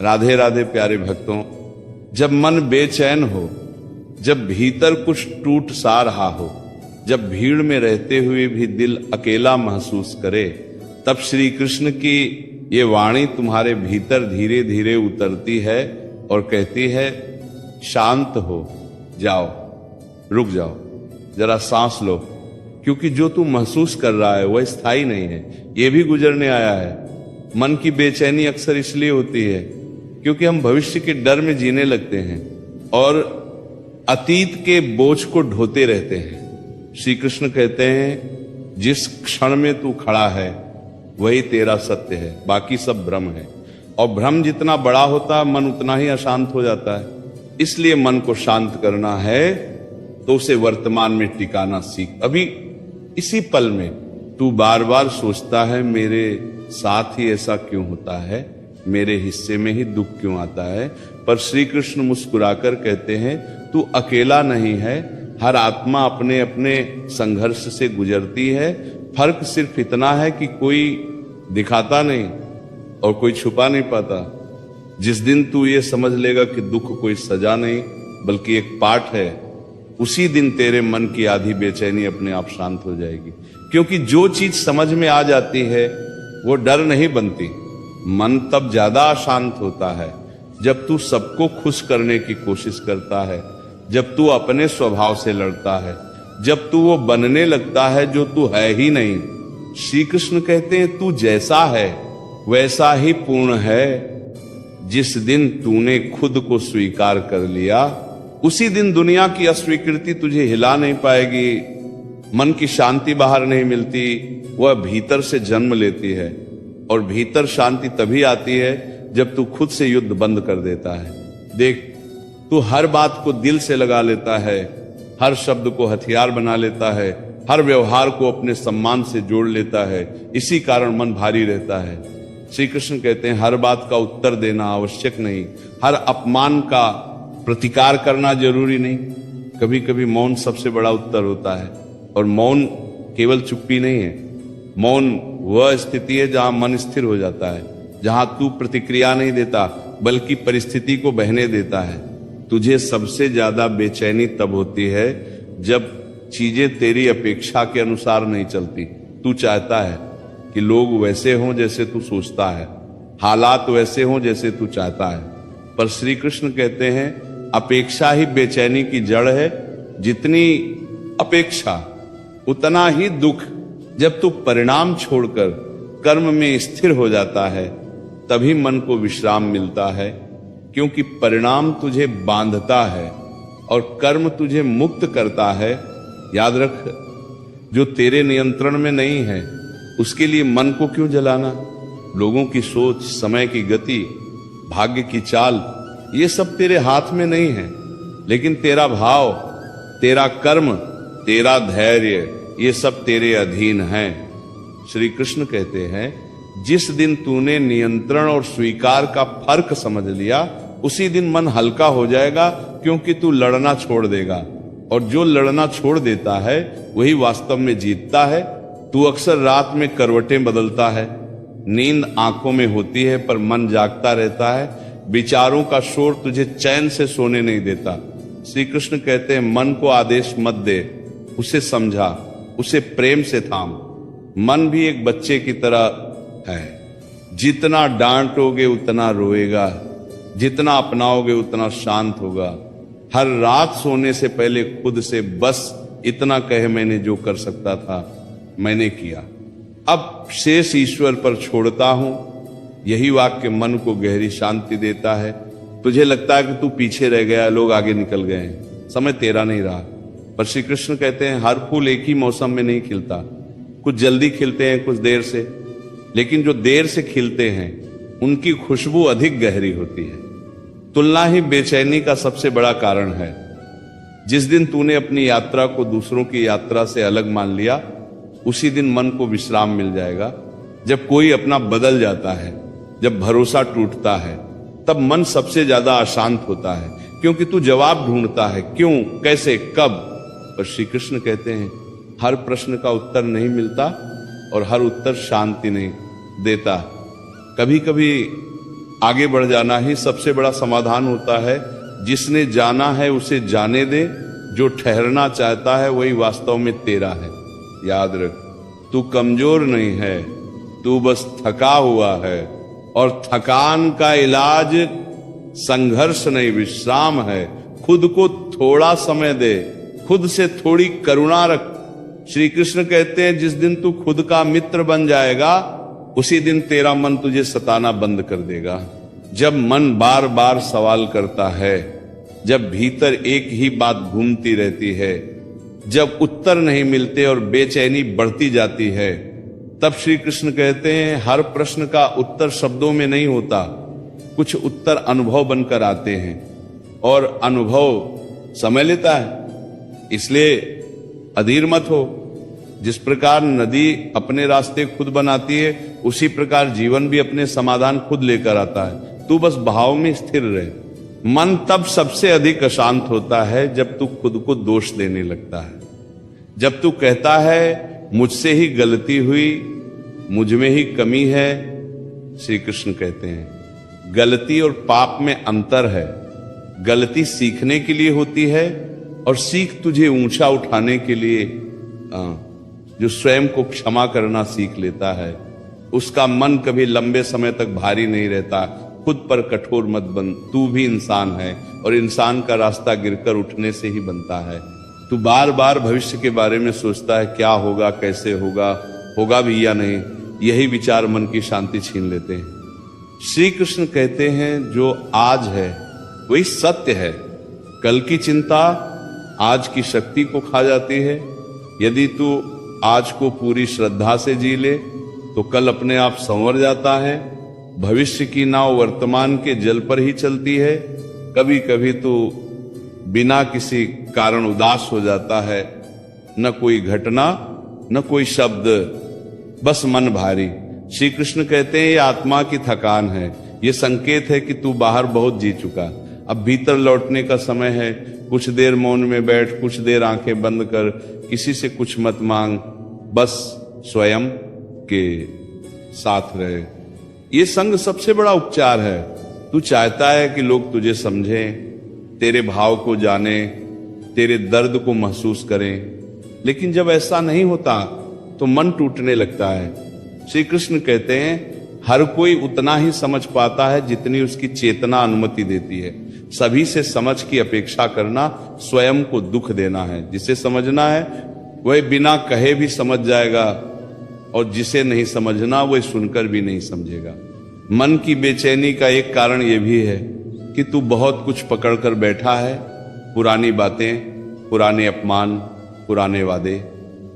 राधे राधे प्यारे भक्तों, जब मन बेचैन हो, जब भीतर कुछ टूट सा रहा हो, जब भीड़ में रहते हुए भी दिल अकेला महसूस करे, तब श्री कृष्ण की ये वाणी तुम्हारे भीतर धीरे धीरे उतरती है और कहती है, शांत हो जाओ, रुक जाओ, जरा सांस लो, क्योंकि जो तू महसूस कर रहा है वह स्थायी नहीं है, ये भी गुजरने आया है। मन की बेचैनी अक्सर इसलिए होती है क्योंकि हम भविष्य के डर में जीने लगते हैं और अतीत के बोझ को ढोते रहते हैं। श्री कृष्ण कहते हैं, जिस क्षण में तू खड़ा है वही तेरा सत्य है, बाकी सब भ्रम है। और भ्रम जितना बड़ा होता है मन उतना ही अशांत हो जाता है। इसलिए मन को शांत करना है तो उसे वर्तमान में टिकाना सीख। अभी इसी पल में तू बार बार सोचता है, मेरे साथ ही ऐसा क्यों होता है, मेरे हिस्से में ही दुख क्यों आता है। पर श्री कृष्ण मुस्कुराकर कहते हैं, तू अकेला नहीं है, हर आत्मा अपने अपने संघर्ष से गुजरती है। फर्क सिर्फ इतना है कि कोई दिखाता नहीं और कोई छुपा नहीं पाता। जिस दिन तू ये समझ लेगा कि दुख कोई सजा नहीं बल्कि एक पाठ है, उसी दिन तेरे मन की आधी बेचैनी अपने आप शांत हो जाएगी। क्योंकि जो चीज समझ में आ जाती है वो डर नहीं बनती। मन तब ज्यादा अशांत होता है जब तू सबको खुश करने की कोशिश करता है, जब तू अपने स्वभाव से लड़ता है, जब तू वो बनने लगता है जो तू है ही नहीं। श्री कृष्ण कहते हैं, तू जैसा है वैसा ही पूर्ण है। जिस दिन तूने खुद को स्वीकार कर लिया, उसी दिन दुनिया की अस्वीकृति तुझे हिला नहीं पाएगी। मन की शांति बाहर नहीं मिलती, वह भीतर से जन्म लेती है। और भीतर शांति तभी आती है जब तू खुद से युद्ध बंद कर देता है। देख, तू हर बात को दिल से लगा लेता है, हर शब्द को हथियार बना लेता है, हर व्यवहार को अपने सम्मान से जोड़ लेता है। इसी कारण मन भारी रहता है। श्री कृष्ण कहते हैं, हर बात का उत्तर देना आवश्यक नहीं, हर अपमान का प्रतिकार करना जरूरी नहीं। कभी कभी मौन सबसे बड़ा उत्तर होता है। और मौन केवल चुप्पी नहीं है, मौन वह स्थिति है जहां मन स्थिर हो जाता है, जहां तू प्रतिक्रिया नहीं देता बल्कि परिस्थिति को बहने देता है। तुझे सबसे ज्यादा बेचैनी तब होती है जब चीजें तेरी अपेक्षा के अनुसार नहीं चलती। तू चाहता है कि लोग वैसे हों जैसे तू सोचता है, हालात वैसे हों जैसे तू चाहता है। पर श्री कृष्ण कहते हैं, अपेक्षा ही बेचैनी की जड़ है। जितनी अपेक्षा उतना ही दुख। जब तू परिणाम छोड़कर कर्म में स्थिर हो जाता है तभी मन को विश्राम मिलता है, क्योंकि परिणाम तुझे बांधता है और कर्म तुझे मुक्त करता है। याद रख, जो तेरे नियंत्रण में नहीं है उसके लिए मन को क्यों जलाना। लोगों की सोच, समय की गति, भाग्य की चाल, ये सब तेरे हाथ में नहीं है, लेकिन तेरा भाव, तेरा कर्म, तेरा धैर्य, ये सब तेरे अधीन है। श्री कृष्ण कहते हैं, जिस दिन तूने नियंत्रण और स्वीकार का फर्क समझ लिया उसी दिन मन हल्का हो जाएगा, क्योंकि तू लड़ना छोड़ देगा। और जो लड़ना छोड़ देता है वही वास्तव में जीतता है। तू अक्सर रात में करवटें बदलता है, नींद आंखों में होती है पर मन जागता रहता है। विचारों का शोर तुझे चैन से सोने नहीं देता। श्री कृष्ण कहते हैं, मन को आदेश मत दे, उसे समझा, उसे प्रेम से थाम। मन भी एक बच्चे की तरह है, जितना डांटोगे उतना रोएगा, जितना अपनाओगे उतना शांत होगा। हर रात सोने से पहले खुद से बस इतना कहे, मैंने जो कर सकता था मैंने किया, अब शेष ईश्वर पर छोड़ता हूं। यही वाक्य मन को गहरी शांति देता है। तुझे लगता है कि तू पीछे रह गया, लोग आगे निकल गए हैं, समय तेरा नहीं रहा। पर श्री कृष्ण कहते हैं, हर फूल एक ही मौसम में नहीं खिलता, कुछ जल्दी खिलते हैं, कुछ देर से। लेकिन जो देर से खिलते हैं उनकी खुशबू अधिक गहरी होती है। तुलना ही बेचैनी का सबसे बड़ा कारण है। जिस दिन तूने अपनी यात्रा को दूसरों की यात्रा से अलग मान लिया उसी दिन मन को विश्राम मिल जाएगा। जब कोई अपना बदल जाता है, जब भरोसा टूटता है, तब मन सबसे ज्यादा अशांत होता है, क्योंकि तू जवाब ढूंढता है, क्यों, कैसे, कब। पर श्री कृष्ण कहते हैं, हर प्रश्न का उत्तर नहीं मिलता और हर उत्तर शांति नहीं देता। कभी कभी आगे बढ़ जाना ही सबसे बड़ा समाधान होता है। जिसने जाना है उसे जाने दे, जो ठहरना चाहता है वही वास्तव में तेरा है। याद रख, तू कमजोर नहीं है, तू बस थका हुआ है, और थकान का इलाज संघर्ष नहीं विश्राम है। खुद को थोड़ा समय दे, खुद से थोड़ी करुणा रख। श्री कृष्ण कहते हैं जिस दिन तू खुद का मित्र बन जाएगा उसी दिन तेरा मन तुझे सताना बंद कर देगा। जब मन बार बार सवाल करता है, जब भीतर एक ही बात घूमती रहती है, जब उत्तर नहीं मिलते और बेचैनी बढ़ती जाती है, तब श्री कृष्ण कहते हैं हर प्रश्न का उत्तर शब्दों में नहीं होता, कुछ उत्तर अनुभव बनकर आते हैं, और अनुभव समय लेता है। इसलिए अधीर मत हो। जिस प्रकार नदी अपने रास्ते खुद बनाती है, उसी प्रकार जीवन भी अपने समाधान खुद लेकर आता है। तू बस भाव में स्थिर रहे। मन तब सबसे अधिक अशांत होता है जब तू खुद को दोष देने लगता है, जब तू कहता है मुझसे ही गलती हुई, मुझ में ही कमी है। श्री कृष्ण कहते हैं गलती और पाप में अंतर है। गलती सीखने के लिए होती है, और सीख तुझे ऊंचा उठाने के लिए। जो स्वयं को क्षमा करना सीख लेता है उसका मन कभी लंबे समय तक भारी नहीं रहता। खुद पर कठोर मत बन, तू भी इंसान है, और इंसान का रास्ता गिरकर उठने से ही बनता है। तू बार बार भविष्य के बारे में सोचता है, क्या होगा, कैसे होगा, होगा भी या नहीं। यही विचार मन की शांति छीन लेते हैं। श्री कृष्ण कहते हैं जो आज है वही सत्य है। कल की चिंता आज की शक्ति को खा जाती है। यदि तू आज को पूरी श्रद्धा से जी ले तो कल अपने आप संवर जाता है। भविष्य की नाव वर्तमान के जल पर ही चलती है। कभी कभी तो बिना किसी कारण उदास हो जाता है, न कोई घटना न कोई शब्द, बस मन भारी। श्री कृष्ण कहते हैं ये आत्मा की थकान है, ये संकेत है कि तू बाहर बहुत जी चुका, अब भीतर लौटने का समय है। कुछ देर मौन में बैठ, कुछ देर आंखें बंद कर, किसी से कुछ मत मांग, बस स्वयं के साथ रहे। ये संग सबसे बड़ा उपचार है। तू चाहता है कि लोग तुझे समझें, तेरे भाव को जाने, तेरे दर्द को महसूस करें, लेकिन जब ऐसा नहीं होता तो मन टूटने लगता है। श्री कृष्ण कहते हैं हर कोई उतना ही समझ पाता है जितनी उसकी चेतना अनुमति देती है। सभी से समझ की अपेक्षा करना स्वयं को दुख देना है। जिसे समझना है वह बिना कहे भी समझ जाएगा, और जिसे नहीं समझना वह सुनकर भी नहीं समझेगा। मन की बेचैनी का एक कारण यह भी है कि तू बहुत कुछ पकड़ कर बैठा है, पुरानी बातें, पुराने अपमान, पुराने वादे।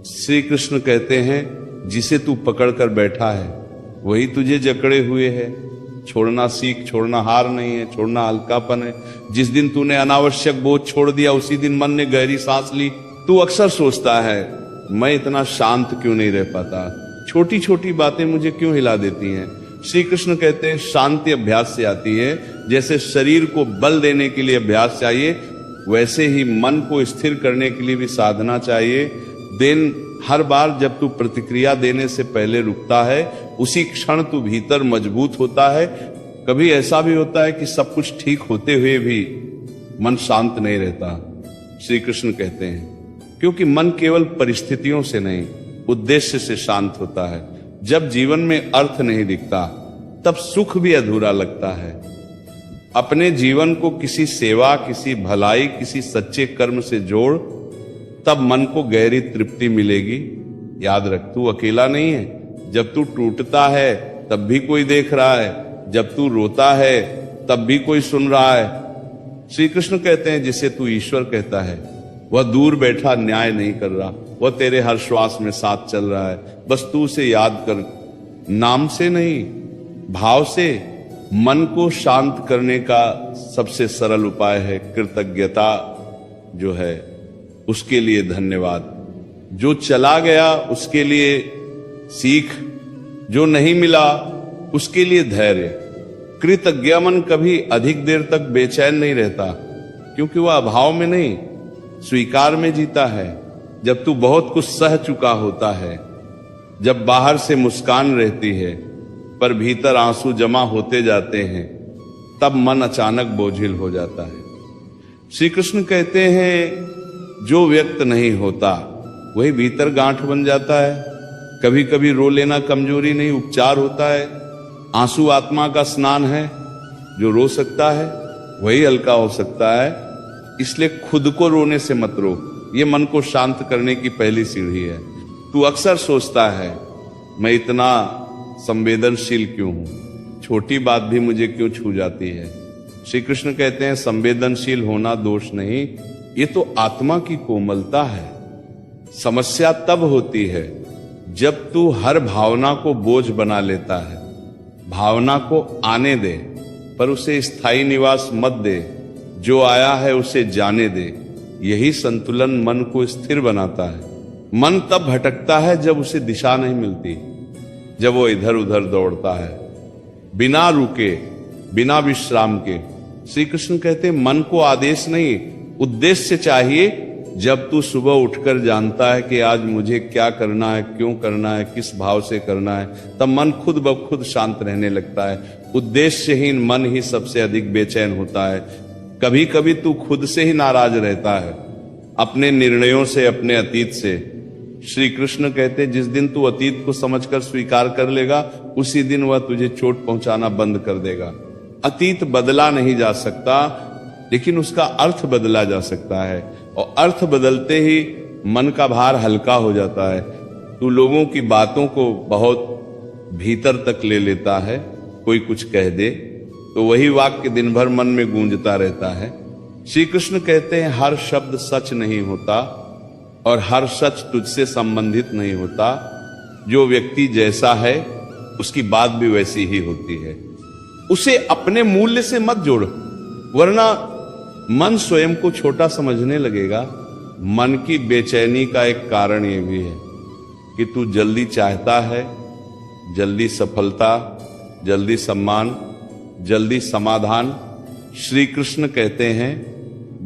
श्री कृष्ण कहते हैं जिसे तू पकड़ कर बैठा है वही तुझे जकड़े हुए है। छोड़ना सीख, छोड़ना हार नहीं है, छोड़ना हल्कापन है। जिस दिन तूने अनावश्यक बोझ छोड़ दिया उसी दिन मन ने गहरी सांस ली। तू अक्सर सोचता है मैं इतना शांत क्यों नहीं रह पाता, छोटी छोटी बातें मुझे क्यों हिला देती हैं। श्री कृष्ण कहते हैं शांति अभ्यास से आती है। जैसे शरीर को बल देने के लिए अभ्यास चाहिए, वैसे ही मन को स्थिर करने के लिए भी साधना चाहिए। दिन हर बार जब तू प्रतिक्रिया देने से पहले रुकता है, उसी क्षण तू भीतर मजबूत होता है। कभी ऐसा भी होता है कि सब कुछ ठीक होते हुए भी मन शांत नहीं रहता। श्री कृष्ण कहते हैं क्योंकि मन केवल परिस्थितियों से नहीं, उद्देश्य से शांत होता है। जब जीवन में अर्थ नहीं दिखता तब सुख भी अधूरा लगता है। अपने जीवन को किसी सेवा, किसी भलाई, किसी सच्चे कर्म से जोड़, तब मन को गहरी तृप्ति मिलेगी। याद रख तू अकेला नहीं है। जब तू टूटता है तब भी कोई देख रहा है, जब तू रोता है तब भी कोई सुन रहा है। श्री कृष्ण कहते हैं जिसे तू ईश्वर कहता है वह दूर बैठा न्याय नहीं कर रहा, वह तेरे हर श्वास में साथ चल रहा है। बस तू उसे याद कर, नाम से नहीं भाव से। मन को शांत करने का सबसे सरल उपाय है कृतज्ञता, जो है उसके लिए धन्यवाद। जो चला गया उसके लिए सीख, जो नहीं मिला उसके लिए धैर्य। कृतज्ञ मन कभी अधिक देर तक बेचैन नहीं रहता, क्योंकि वह अभाव में नहीं स्वीकार में जीता है। जब तू बहुत कुछ सह चुका होता है, जब बाहर से मुस्कान रहती है पर भीतर आंसू जमा होते जाते हैं, तब मन अचानक बोझिल हो जाता है। श्री कृष्ण कहते हैं जो व्यक्त नहीं होता वही भीतर गांठ बन जाता है। कभी कभी रो लेना कमजोरी नहीं, उपचार होता है। आंसू आत्मा का स्नान है। जो रो सकता है वही हल्का हो सकता है। इसलिए खुद को रोने से मत रो। ये मन को शांत करने की पहली सीढ़ी है। तू अक्सर सोचता है मैं इतना संवेदनशील क्यों हूं, छोटी बात भी मुझे क्यों छू जाती है। श्री कृष्ण कहते हैं संवेदनशील होना दोष नहीं, ये तो आत्मा की कोमलता है। समस्या तब होती है जब तू हर भावना को बोझ बना लेता है। भावना को आने दे पर उसे स्थायी निवास मत दे। जो आया है उसे जाने दे। यही संतुलन मन को स्थिर बनाता है। मन तब भटकता है जब उसे दिशा नहीं मिलती, जब वो इधर उधर दौड़ता है बिना रुके, बिना विश्राम के। श्री कृष्ण कहते हैं मन को आदेश नहीं, उद्देश्य चाहिए। जब तू सुबह उठकर जानता है कि आज मुझे क्या करना है, क्यों करना है, किस भाव से करना है, तब मन खुद ब खुद शांत रहने लगता है। उद्देश्यहीन मन ही सबसे अधिक बेचैन होता है। कभी कभी तू खुद से ही नाराज रहता है, अपने निर्णयों से, अपने अतीत से। श्री कृष्ण कहते जिस दिन तू अतीत को समझकर स्वीकार कर लेगा उसी दिन वह तुझे चोट पहुंचाना बंद कर देगा। अतीत बदला नहीं जा सकता, लेकिन उसका अर्थ बदला जा सकता है, और अर्थ बदलते ही मन का भार हल्का हो जाता है। तू लोगों की बातों को बहुत भीतर तक ले लेता है। कोई कुछ कह दे तो वही वाक्य दिन भर मन में गूंजता रहता है। श्री कृष्ण कहते हैं हर शब्द सच नहीं होता और हर सच तुझसे संबंधित नहीं होता। जो व्यक्ति जैसा है उसकी बात भी वैसी ही होती है। उसे अपने मूल्य से मत जोड़, वरना मन स्वयं को छोटा समझने लगेगा। मन की बेचैनी का एक कारण यह भी है कि तू जल्दी चाहता है, जल्दी सफलता, जल्दी सम्मान, जल्दी समाधान। श्री कृष्ण कहते हैं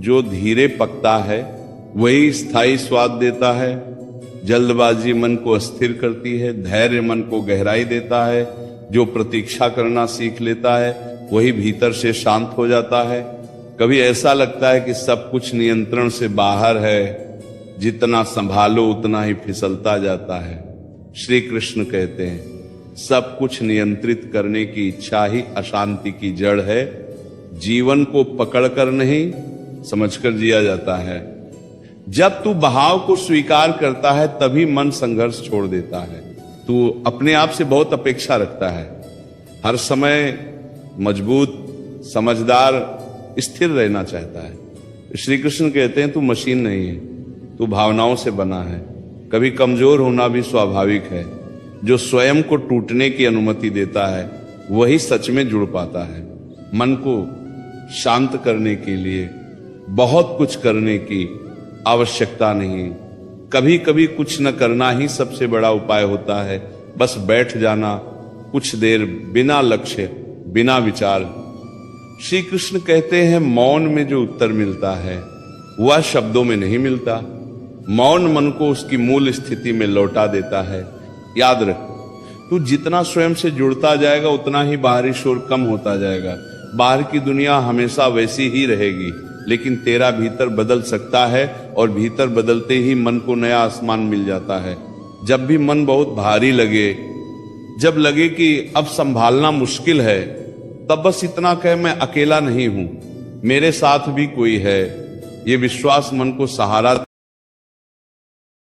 जो धीरे पकता है वही स्थायी स्वाद देता है। जल्दबाजी मन को अस्थिर करती है, धैर्य मन को गहराई देता है। जो प्रतीक्षा करना सीख लेता है वही भीतर से शांत हो जाता है। कभी ऐसा लगता है कि सब कुछ नियंत्रण से बाहर है, जितना संभालो उतना ही फिसलता जाता है। श्री कृष्ण कहते हैं सब कुछ नियंत्रित करने की इच्छा ही अशांति की जड़ है। जीवन को पकड़कर नहीं, समझकर जिया जाता है। जब तू बहाव को स्वीकार करता है तभी मन संघर्ष छोड़ देता है। तू अपने आप से बहुत अपेक्षा रखता है, हर समय मजबूत, समझदार, स्थिर रहना चाहता है। श्री कृष्ण कहते हैं तू मशीन नहीं है, तू भावनाओं से बना है। कभी कमजोर होना भी स्वाभाविक है। जो स्वयं को टूटने की अनुमति देता है वही सच में जुड़ पाता है। मन को शांत करने के लिए बहुत कुछ करने की आवश्यकता नहीं। कभी कभी कुछ न करना ही सबसे बड़ा उपाय होता है। बस बैठ जाना कुछ देर बिना लक्ष्य, बिना विचार। श्री कृष्ण कहते हैं मौन में जो उत्तर मिलता है वह शब्दों में नहीं मिलता। मौन मन को उसकी मूल स्थिति में लौटा देता है। याद रख, तू जितना स्वयं से जुड़ता जाएगा उतना ही बाहरी शोर कम होता जाएगा। बाहर की दुनिया हमेशा वैसी ही रहेगी, लेकिन तेरा भीतर बदल सकता है, और भीतर बदलते ही मन को नया आसमान मिल जाता है। जब भी मन बहुत भारी लगे, जब लगे कि अब संभालना मुश्किल है, तब बस इतना कह मैं अकेला नहीं हूं, मेरे साथ भी कोई है। ये विश्वास मन को सहारा